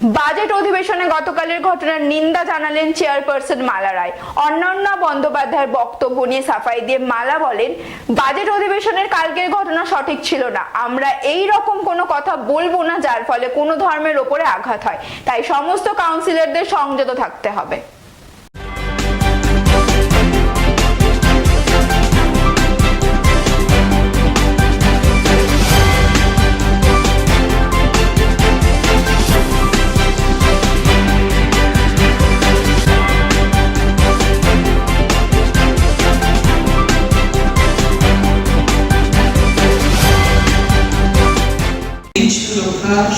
Budget অধিবেশনে গতকালের ঘটনার নিন্দা জানালেন চেয়ারপারসন মালা রায়। অন্যান্য বন্দ্যোপাধ্যায়ের বক্তব্য নিয়ে সাফাই দিয়ে মালা বলেন, বাজেট অধিবেশনের কালকের ঘটনা সঠিক ছিল না। আমরা এই রকম কোনো কথা বলবো না যার ফলে কোনো ধর্মের ওপরে আঘাত হয়। তাই সমস্ত কাউন্সিলরদের সংযত থাকতে হবে।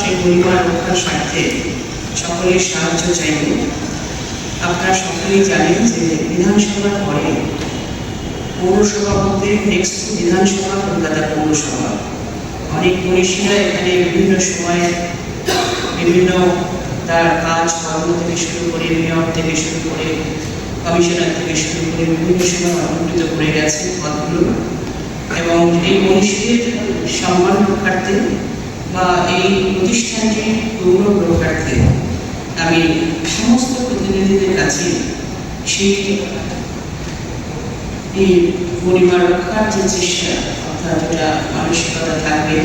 সেই পরিবার রক্ষার স্বার্থে সকলের সাহায্য চাইব। আপনারা সকলেই জানেন যে বিধানসভার পরে পৌরসভা বলতে নেক্সট বিধানসভা কলকাতা পৌরসভা। অনেক মনীষীরা এখানে বিভিন্ন সময়ে বিভিন্ন তার কাজ কর্ম থেকে শুরু করে মেয়র থেকে শুরু করে কমিশনার থেকে শুরু করে বিভিন্ন সময় অলঙ্কৃত করে গেছে পদগুলো, এবং এই মনীষীদের সম্মান রক্ষার্থে বা এই প্রতিষ্ঠানটির গৌরব রক্ষার্থে আমি সমস্ত প্রতিনিধিদের কাছে সেই পরিবার রক্ষার যে চেষ্টা, অর্থাৎ যেটা মানসিকতা থাকবে,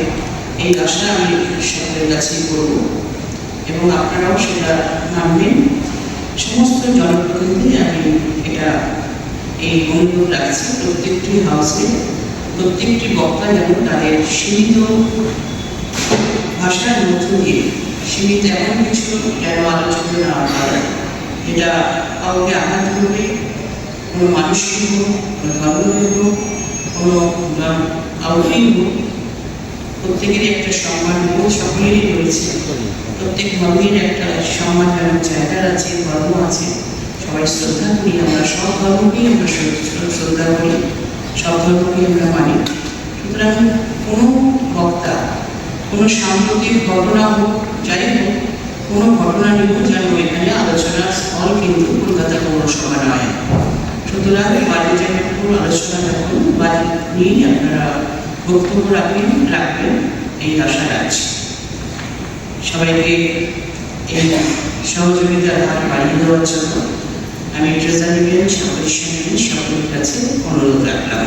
এই কাজটা আমি সকলের কাছেই করব এবং আপনারাও সেটা মানবেন। সমস্ত জনপ্রতিনিধি আমি এটা এই অনুরোধ রাখছি, প্রত্যেকটি হাউসে প্রত্যেকটি বক্তা যেন তাদের সীমিত ভাষার মধ্য দিয়ে সীমিত এমন কিছু যেন আলোচনা না হয় এটা কাউকে আঘাত করবে, কোনো মানুষকে হোক, কোনো ধর্মের হোক, কোনো আউটলিং হোক, প্রত্যেকেরই একটা সম্মান বোধ সকলেরই রয়েছে। প্রত্যেক ধর্মের একটা সম্মানজনক জায়গা আছে, ধর্ম আছে, সবাই শ্রদ্ধা করি। আমরা সব ধর্মকেই আমরা শ্রদ্ধা করি, সব ধর্মকেই আমরা মানি। সুতরাং কোনো বক্তা কোনো সাম্প্রতিক ঘটনা হোক, যাই হোক, কোনো ঘটনা নিয়েও যেন এখানে আলোচনার স্থল কিন্তু কলকাতা পৌরসভা নয়। সুতরাং বাজেটের উপর আলোচনা রাখুন, বাজেট নিয়েই আপনারা বক্তব্য রাখবেন এই আশা রাখছি। সবাইকে এই সহযোগিতার হাত বাড়িয়ে দেওয়ার জন্য আমি ট্রেজারি সকলের কাছে অনুরোধ রাখলাম।